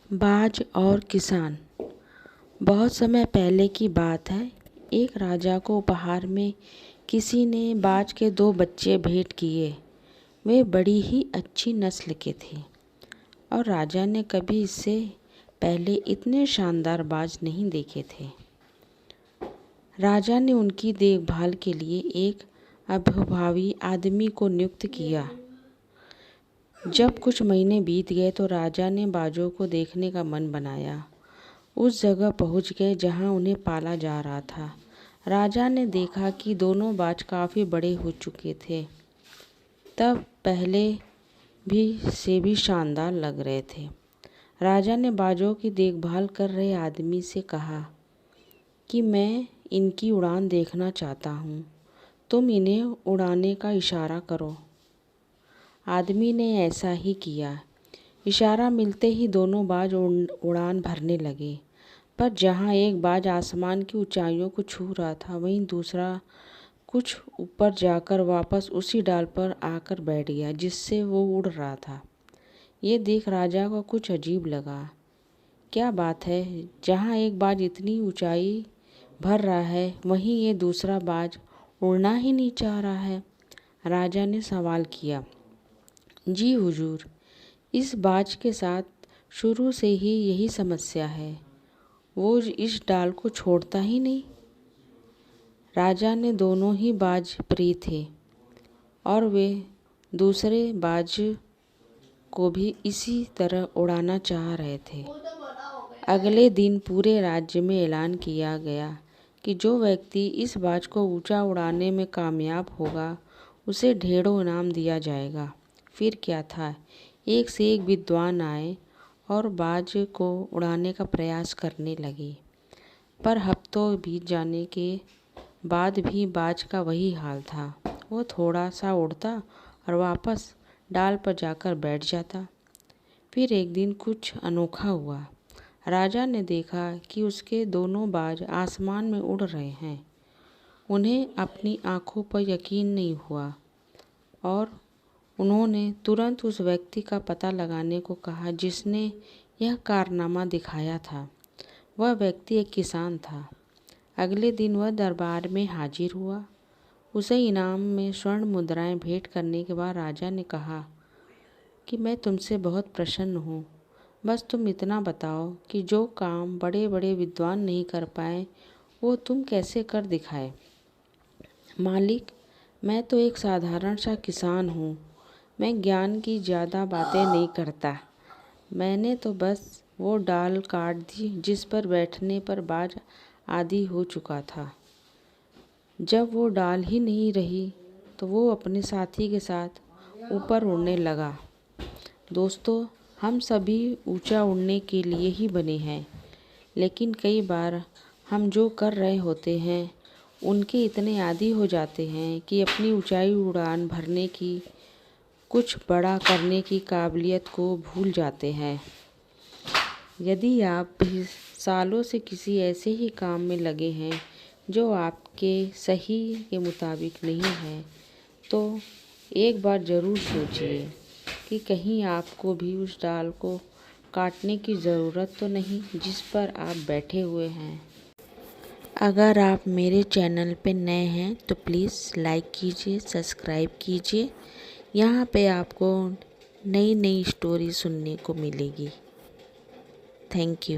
बाज और किसान। बहुत समय पहले की बात है। एक राजा को उपहार में किसी ने बाज के 2 बच्चे भेंट किए। वे बड़ी ही अच्छी नस्ल के थे और राजा ने कभी इससे पहले इतने शानदार बाज नहीं देखे थे। राजा ने उनकी देखभाल के लिए एक अनुभवी आदमी को नियुक्त किया। जब कुछ महीने बीत गए तो राजा ने बाजों को देखने का मन बनाया। उस जगह पहुंच गए जहां उन्हें पाला जा रहा था। राजा ने देखा कि दोनों बाज काफ़ी बड़े हो चुके थे, तब पहले से भी शानदार लग रहे थे। राजा ने बाजों की देखभाल कर रहे आदमी से कहा कि मैं इनकी उड़ान देखना चाहता हूँ, तुम इन्हें उड़ाने का इशारा करो। आदमी ने ऐसा ही किया। इशारा मिलते ही दोनों बाज उड़ान भरने लगे, पर जहाँ एक बाज आसमान की ऊंचाइयों को छू रहा था, वहीं दूसरा कुछ ऊपर जाकर वापस उसी डाल पर आकर बैठ गया जिससे वो उड़ रहा था। ये देख राजा को कुछ अजीब लगा। क्या बात है, जहाँ एक बाज इतनी ऊंचाई भर रहा है, वहीं ये दूसरा बाज उड़ना ही नहीं चाह रहा है। राजा ने सवाल किया, जी हुजूर, इस बाज के साथ शुरू से ही यही समस्या है, वो इस डाल को छोड़ता ही नहीं। राजा ने दोनों ही बाज प्रिय थे और वे दूसरे बाज को भी इसी तरह उड़ाना चाह रहे थे। अगले दिन पूरे राज्य में ऐलान किया गया कि जो व्यक्ति इस बाज को ऊंचा उड़ाने में कामयाब होगा, उसे ढेरों इनाम दिया जाएगा। फिर क्या था, एक से एक विद्वान आए और बाज को उड़ाने का प्रयास करने लगे, पर हफ्तों बीत जाने के बाद भी बाज का वही हाल था। वो थोड़ा सा उड़ता और वापस डाल पर जाकर बैठ जाता। फिर एक दिन कुछ अनोखा हुआ। राजा ने देखा कि उसके दोनों बाज आसमान में उड़ रहे हैं। उन्हें अपनी आंखों पर यकीन नहीं हुआ और उन्होंने तुरंत उस व्यक्ति का पता लगाने को कहा जिसने यह कारनामा दिखाया था। वह व्यक्ति एक किसान था। अगले दिन वह दरबार में हाजिर हुआ। उसे इनाम में स्वर्ण मुद्राएं भेंट करने के बाद राजा ने कहा कि मैं तुमसे बहुत प्रसन्न हूँ। बस तुम इतना बताओ कि जो काम बड़े बड़े विद्वान नहीं कर पाए, वो तुम कैसे कर दिखाए। मालिक, मैं तो एक साधारण सा किसान हूँ। मैं ज्ञान की ज़्यादा बातें नहीं करता। मैंने तो बस वो डाल काट दी जिस पर बैठने पर बाज आदी हो चुका था। जब वो डाल ही नहीं रही तो वो अपने साथी के साथ ऊपर उड़ने लगा। दोस्तों, हम सभी ऊंचा उड़ने के लिए ही बने हैं, लेकिन कई बार हम जो कर रहे होते हैं उनके इतने आदी हो जाते हैं कि अपनी ऊंचाई उड़ान भरने की, कुछ बड़ा करने की काबिलियत को भूल जाते हैं। यदि आप भी सालों से किसी ऐसे ही काम में लगे हैं जो आपके सही के मुताबिक नहीं है, तो एक बार ज़रूर सोचिए कि कहीं आपको भी उस डाल को काटने की ज़रूरत तो नहीं जिस पर आप बैठे हुए हैं। अगर आप मेरे चैनल पे नए हैं तो प्लीज़ लाइक कीजिए, सब्सक्राइब कीजिए। यहाँ पे आपको नई नई स्टोरी सुनने को मिलेगी। Thank you.